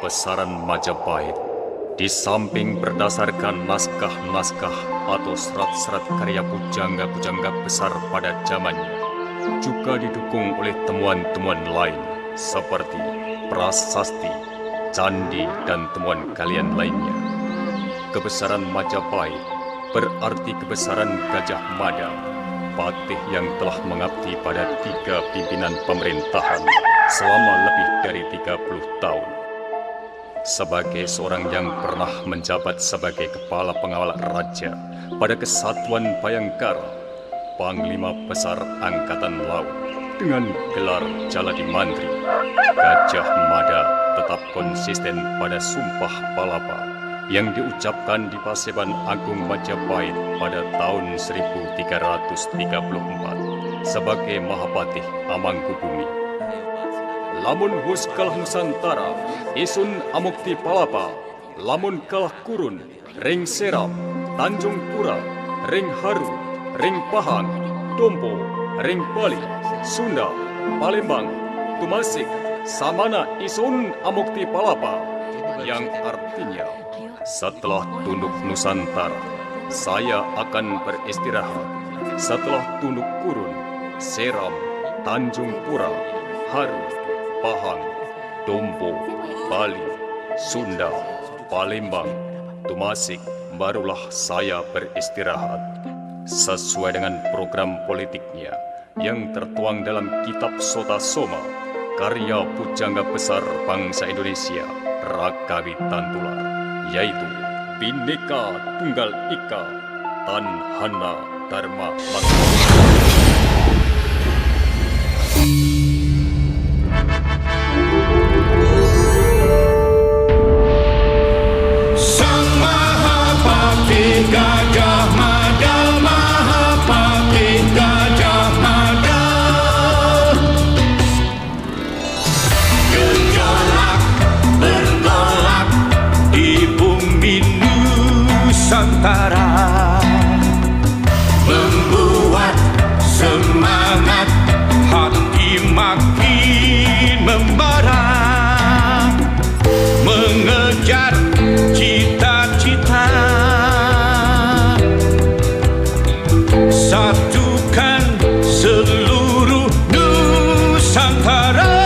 Kebesaran Majapahit, di samping berdasarkan naskah-naskah atau serat-serat karya pujangga-pujangga besar pada zamannya, juga didukung oleh temuan-temuan lain seperti prasasti, candi, dan temuan galian lainnya. Kebesaran Majapahit berarti kebesaran Gajah Mada, patih yang telah mengabdi pada 3 pimpinan pemerintahan selama lebih dari 30 tahun. Sebagai seorang yang pernah menjabat sebagai kepala pengawal raja pada Kesatuan Bayangkara, Panglima Besar Angkatan Laut dengan gelar Jaladi Mantri, Gajah Mada tetap konsisten pada Sumpah Palapa yang diucapkan di Paseban Agung Majapahit pada tahun 1334 sebagai Mahapatih Amangkubumi. Lamun hus kalah Nusantara, isun amukti palapa, lamun kalah kurun, ring Seram, Tanjung Pura, ring Haru, ring Pahang, Dompo, ring Bali, Sunda, Palembang, Tumasik, samana isun amukti palapa, yang artinya setelah tunduk Nusantara, saya akan beristirahat. Setelah tunduk kurun, Seram, Tanjung Pura, Haru, Pahang, Dompo, Bali, Sunda, Palembang, Tumasik, barulah saya beristirahat. Sesuai dengan program politiknya yang tertuang dalam kitab Sota Soma, karya pujangga besar bangsa Indonesia, Rakawi Tantular, yaitu Bhinneka Tunggal Ika, Tan Hana Dharma Mantra. Sang Mahapatih Gajah Mada, Mahapatih Gajah Mada, gejolak bergolak di bumi Nusantara, membuat semangat hati makin membara, mengejar cita-cita, satukan seluruh Nusantara.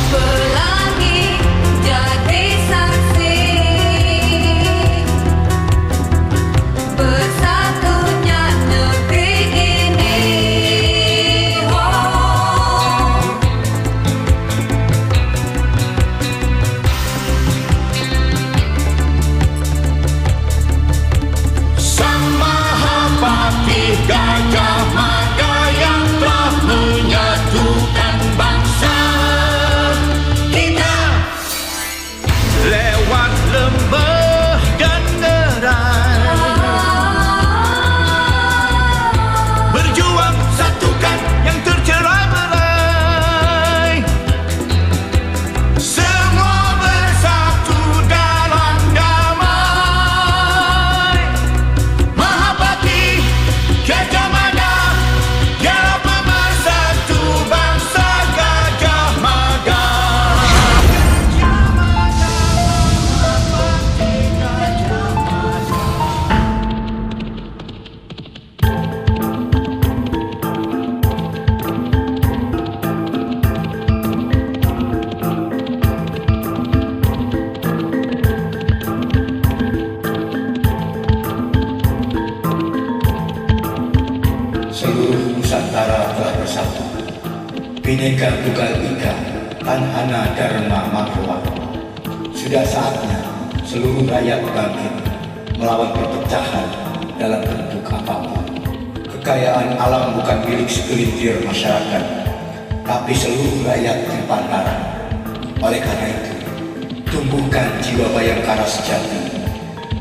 Pelangi jadi saksi bersatunya negeri ini. Sang Mahapatih Gajah Mada yang telah menyatukan bangsa kita, lewat lembah dan nerai, berjuang satukan yang tercerai-berai, semua bersatu dalam damai. Mahapatih Gajah Mada, dialah pemersatu bangsa Gajah Mada. Seluruh Nusantara telah bersatu. Bhinneka Tunggal Ika, Tan Hana Dharma Mantra. Sudah saatnya seluruh rakyat bangkit melawan perpecahan dalam bentuk apapun. Kekayaan alam bukan milik segelintir masyarakat, tapi seluruh rakyat Nusantara. Oleh karena itu, tumbuhkan jiwa Bayangkara sejati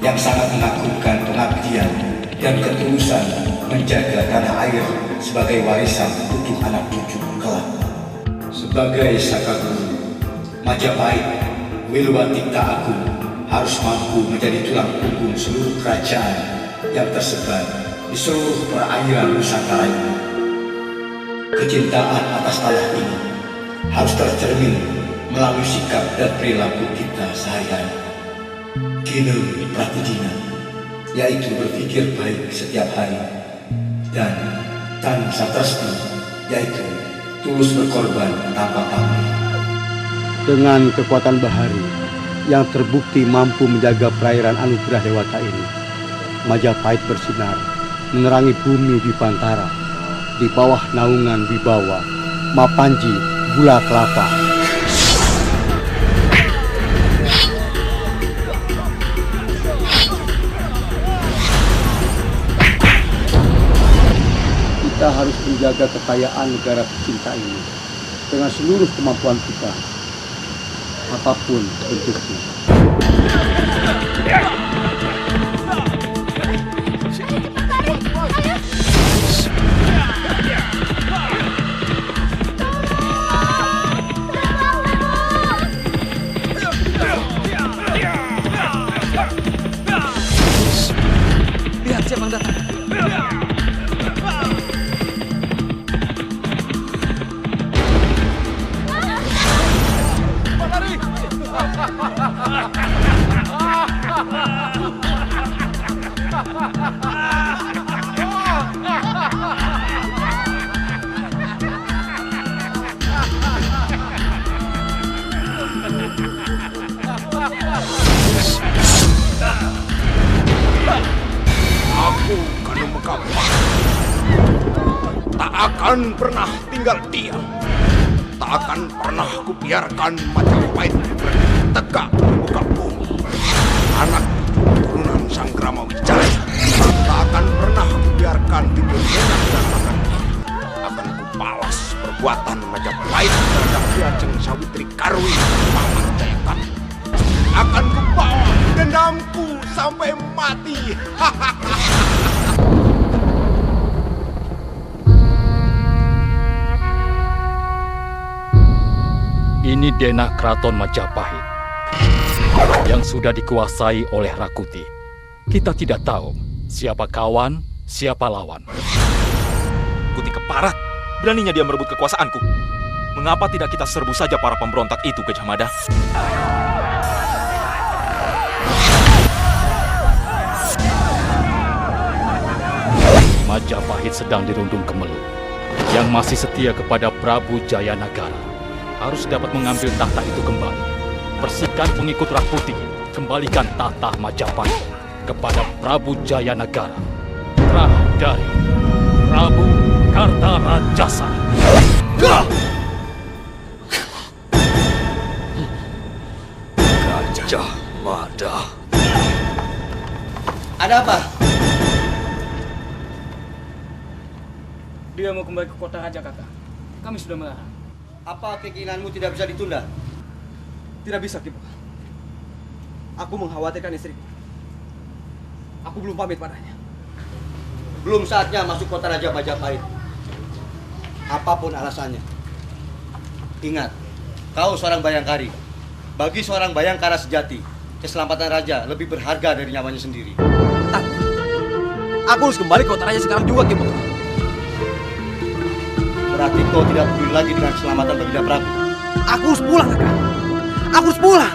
yang sangat mengagumkan pengabdian dan ketulusan menjaga tanah air sebagai warisan untuk anak cucu kelak. Sebagai saka guru, Majapahit Wilwatikta Agung harus mampu menjadi tulang punggung seluruh kerajaan yang tersebar di seluruh perairan Nusantara ini. Kecintaan atas tanah ini harus tercermin melalui sikap dan perilaku kita sehari-hari. Kino Pratijina, yaitu berpikir baik setiap hari, dan Tan Satrasna, yaitu tulus berkorban tanpa pamrih. Dengan kekuatan bahari yang terbukti mampu menjaga perairan anugerah dewata ini, Majapahit bersinar menerangi bumi di Pantara di bawah naungan Wibawa Mapanji Gula Kelapa. Kita harus menjaga kekayaan negara tercinta ini dengan seluruh kemampuan kita, apapun bentuknya. Lihat siapa yang datang. Aku Kanumekapa tak akan pernah tinggal diam. Tak akan pernah kubiarkan Majapahit tegak di muka bumi. Anak turunan Sanggrama Wijaya tak akan pernah kubiarkan timbul enak dan makan. Akan kubalas perbuatan Majapahit terhadap Ajeng Sawitri Karwi dan Paman Jayakata. Akan kubawa dendamku sampai mati. Ini denah keraton Majapahit yang sudah dikuasai oleh Rakuti. Kita tidak tahu siapa kawan, siapa lawan. Kuti keparat, beraninya dia merebut kekuasaanku. Mengapa tidak kita serbu saja para pemberontak itu, Gajah Mada? Majapahit sedang dirundung kemelut. Yang masih setia kepada Prabu Jayanagara harus dapat mengambil tahta itu kembali. Bersihkan pengikut Rakuti, kembalikan tahta Majapahit kepada Prabu Jayanagara, putra dari Prabu Kartarajasa. Gajah Mada. Ada apa? Dia mau kembali ke kota raja, kakak. Kami sudah melarang. Apa keinginanmu tidak bisa ditunda? Tidak bisa, Kibo. Aku mengkhawatirkan istriku. Aku belum pamit padanya. Belum saatnya masuk kota Raja Majapahit. Apapun alasannya. Ingat, kau seorang bayangkari. Bagi seorang bayangkara sejati, keselamatan raja lebih berharga dari nyawanya sendiri. Aku harus kembali ke kota raja sekarang juga, Kibo. Berarti kau tidak peduli lagi dengan keselamatan Baginda Prabu. Aku harus pulang, kakak. Aku harus pulang.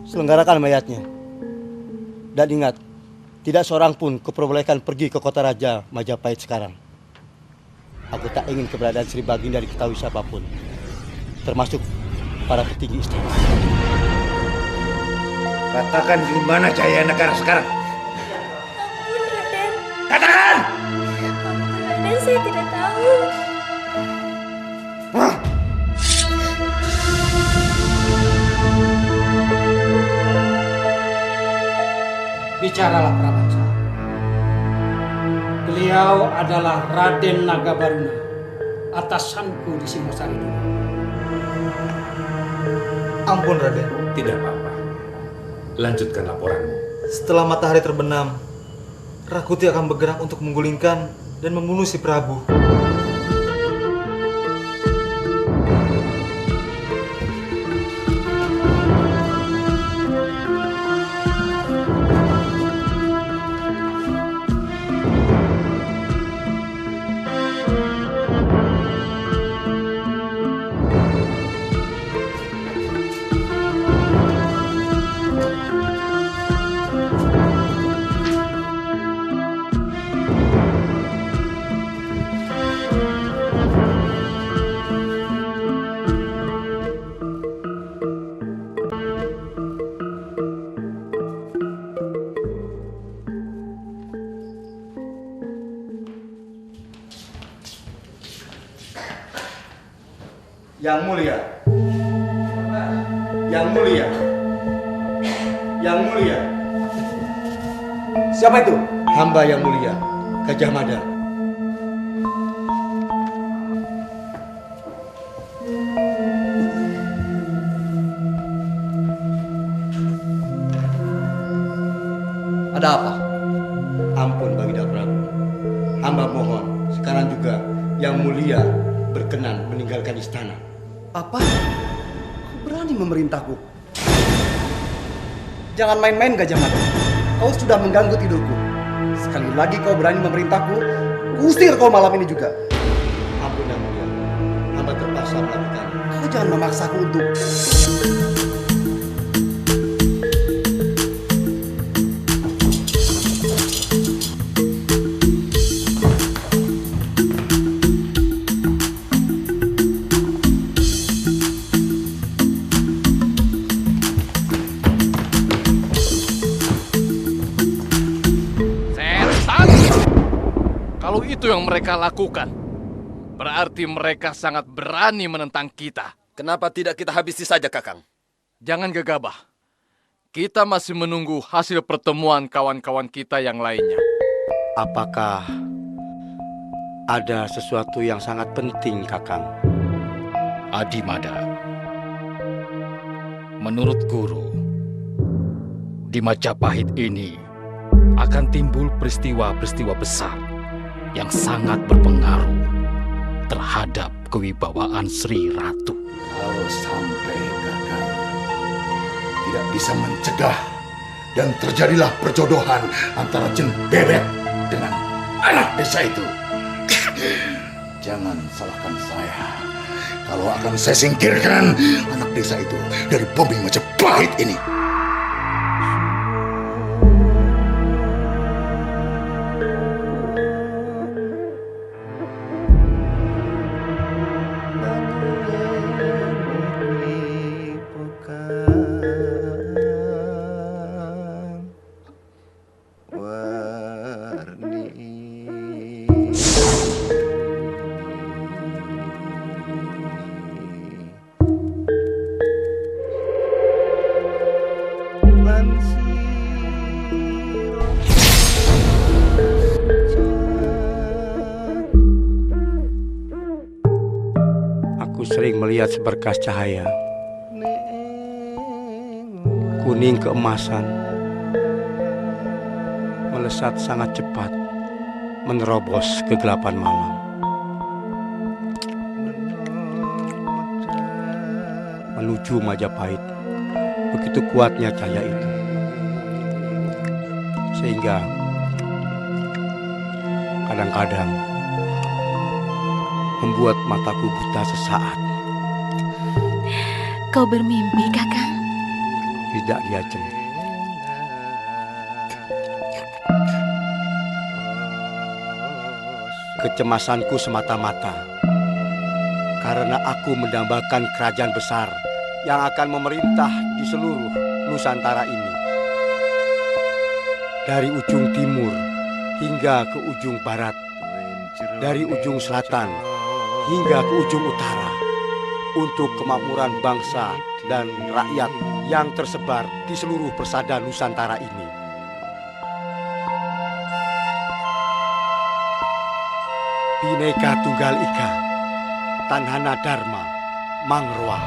Selenggarakan mayatnya. Dan ingat, tidak seorang pun kuperbolehkan pergi ke kota Raja Majapahit sekarang. Aku tak ingin keberadaan Sri Baginda diketahui siapapun, termasuk para petinggi istana. Katakan di mana Jayanagara sekarang? Ampun, Raden. Katakan! Ampun, Raden, saya tidak tahu. Bicaralah Prabangsa. Beliau adalah Raden Nagabaruna, atasanku di Singosari dulu. Ampun Raden, tidak apa-apa. Lanjutkan laporanmu. Setelah matahari terbenam, Rakuti akan bergerak untuk menggulingkan dan membunuh si Prabu. Yang mulia. Yang mulia. Yang mulia. Siapa itu? Hamba yang mulia, Gajah Mada. Ada apa? Ampun Baginda Prabu. Hamba mohon sekarang juga yang mulia berkenan meninggalkan istana. Apa? Kau berani memerintahku? Jangan main-main Gajah Mada. Kau sudah mengganggu tidurku. Sekali lagi kau berani memerintahku, kusir kau malam ini juga. Ampun yang mulia, hamba terpaksa melakukannya. Kau jangan memaksaku untuk... Kalau itu yang mereka lakukan, berarti mereka sangat berani menentang kita. Kenapa tidak kita habisi saja, Kakang? Jangan gegabah. Kita masih menunggu hasil pertemuan kawan-kawan kita yang lainnya. Apakah ada sesuatu yang sangat penting, Kakang? Adimada, menurut guru, di Majapahit ini akan timbul peristiwa-peristiwa besar yang sangat berpengaruh terhadap kewibawaan Sri Ratu. Kalau sampai Kakang tidak bisa mencegah dan terjadilah perjodohan antara Jen Bebek dengan anak desa itu, jangan salahkan saya kalau akan saya singkirkan anak desa itu dari bumi Majapahit ini. Sering melihat seberkas cahaya kuning keemasan melesat sangat cepat menerobos kegelapan malam, menuju Majapahit. Begitu kuatnya cahaya itu sehingga kadang-kadang membuat mataku buta sesaat. Kau bermimpi, Kakang? Tidak, Diajeng. Kecemasanku semata-mata karena aku mendambakan kerajaan besar yang akan memerintah di seluruh Nusantara ini. Dari ujung timur hingga ke ujung barat, dari ujung selatan hingga ke ujung utara, untuk kemakmuran bangsa dan rakyat yang tersebar di seluruh persada Nusantara ini. Bhinneka Tunggal Ika, Tanhana Dharma, Mangrwa.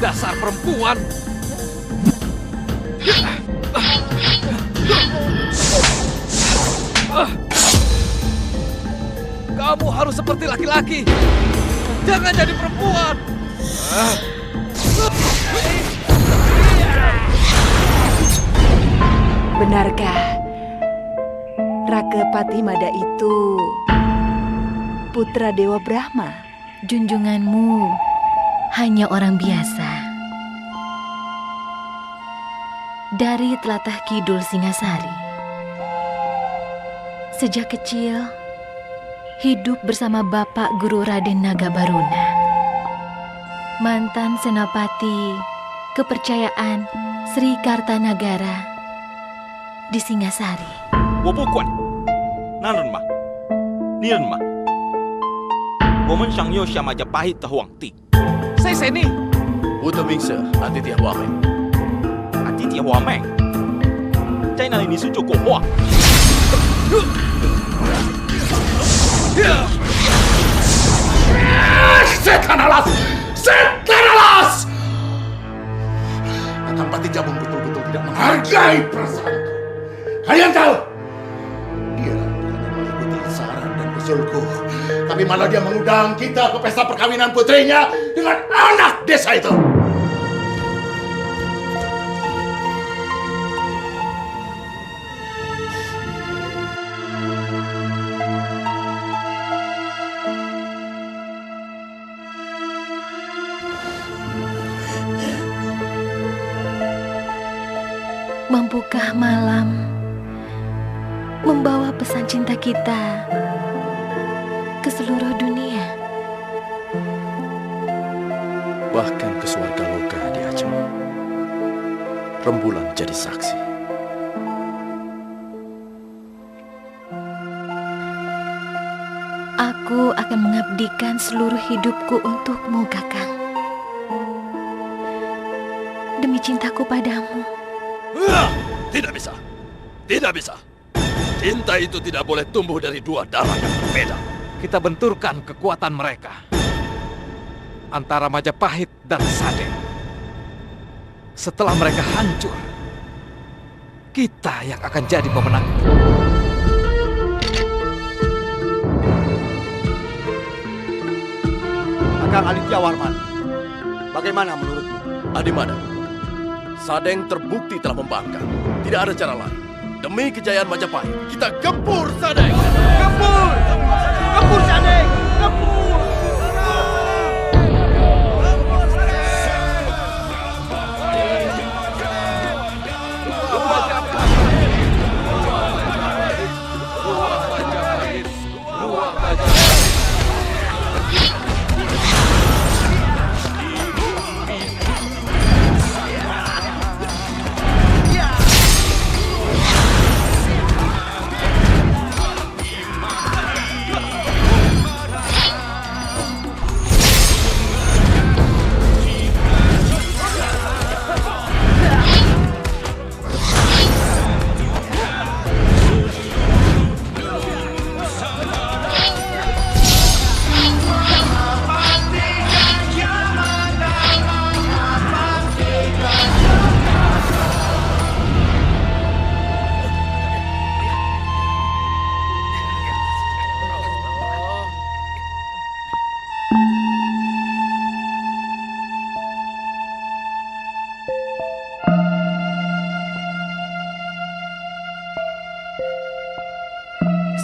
Dasar perempuan! Kamu harus seperti laki-laki. Jangan jadi perempuan. Benarkah Raka Patimada itu putra Dewa Brahma? Junjunganmu hanya orang biasa. Dari telatah kidul Singasari. Sejak kecil, hidup bersama Bapak Guru Raden Nagabaruna, mantan senapati kepercayaan Sri Kartanagara di Singasari. Wopukuan, 那人嘛，你人嘛，我们想要向Majapahit的皇帝。谁谁你？我的名是Aditya Aditya Huameng，在哪里你是做过话Setan alas! Setan alas! Kakang Pati Jabung betul-betul tidak menghargai perasaanku. Kalian tahu? Dia bukan mengikuti saran dan usulku, tapi malah dia mengundang kita ke pesta perkawinan putrinya dengan anak desa itu. Mampukah malam membawa pesan cinta kita ke seluruh dunia? bahkan ke Swarga Loka di Aceh. Rembulan jadi saksi. Aku akan mengabdikan seluruh hidupku untukmu, Kakang. Demi cintaku padamu. Tidak bisa. Tidak bisa. Cinta itu tidak boleh tumbuh dari dua darah yang berbeda. Kita benturkan kekuatan mereka antara Majapahit dan Sade. Setelah mereka hancur, kita yang akan jadi pemenang. Kakang Aditya Warman, bagaimana menurutmu? Adimana, Sadeng terbukti telah membangkang. Tidak ada cara lain. Demi kejayaan Majapahit, kita gempur Sadeng! Gempur! Gempur Sadeng! Gempur!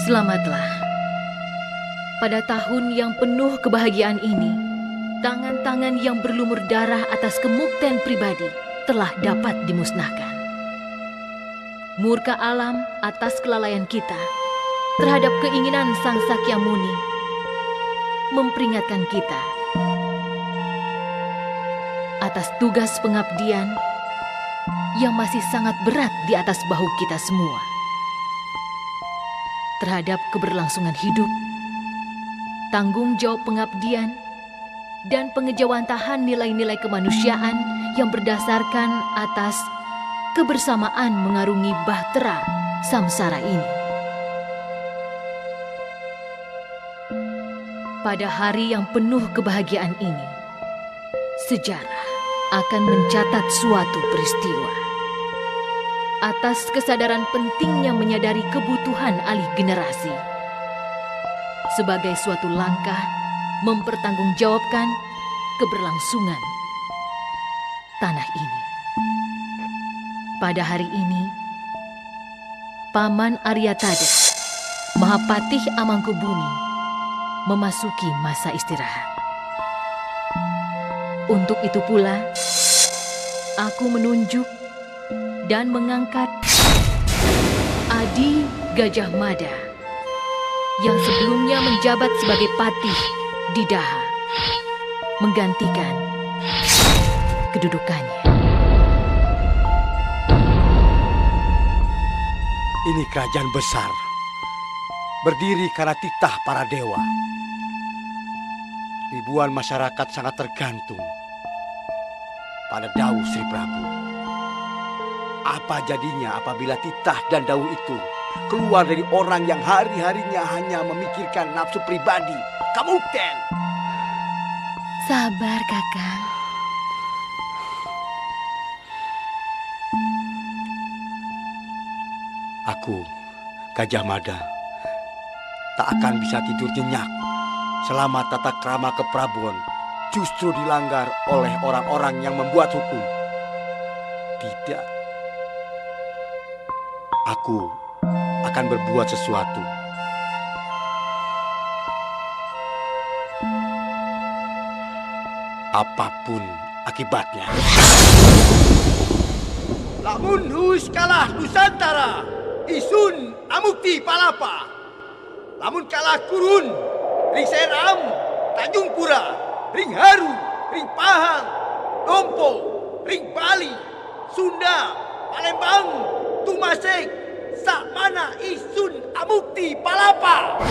Selamatlah. Pada tahun yang penuh kebahagiaan ini, tangan-tangan yang berlumur darah atas kemukten pribadi telah dapat dimusnahkan. Murka alam atas kelalaian kita terhadap keinginan Sang Sakyamuni memperingatkan kita atas tugas pengabdian yang masih sangat berat di atas bahu kita semua. Terhadap keberlangsungan hidup, tanggung jawab pengabdian, dan pengejawantahan nilai-nilai kemanusiaan yang berdasarkan atas kebersamaan mengarungi bahtera samsara ini. Pada hari yang penuh kebahagiaan ini, sejarah akan mencatat suatu peristiwa. Atas kesadaran pentingnya menyadari kebutuhan alih generasi sebagai suatu langkah mempertanggungjawabkan keberlangsungan tanah ini. Pada hari ini, Paman Aryatada, Mahapatih Amangkubumi, memasuki masa istirahat. Untuk itu pula, aku menunjuk dan mengangkat Adi Gajah Mada yang sebelumnya menjabat sebagai patih di Daha, menggantikan kedudukannya. Ini kerajaan besar berdiri karena titah para dewa. Ribuan masyarakat sangat tergantung pada dawuh Sri Prabu. Apa jadinya apabila titah dan dawuh itu keluar dari orang yang hari-harinya hanya memikirkan nafsu pribadi? Kamukten! Sabar, Kakang. Aku, Gajah Mada, tak akan bisa tidur nyenyak selama tata krama keprabuan justru dilanggar oleh orang-orang yang membuat hukum. Tidak. Aku akan berbuat sesuatu. Apapun akibatnya. Lamun Hus kalah Nusantara, isun amukti palapa. Lamun kalah Kurun, Ring Seram, Tanjung Pura, Ring Haru, Ring Pahang, Dompo, Ring Bali, Sunda, Palembang, Tumasek, sak mana isun amukti palapa.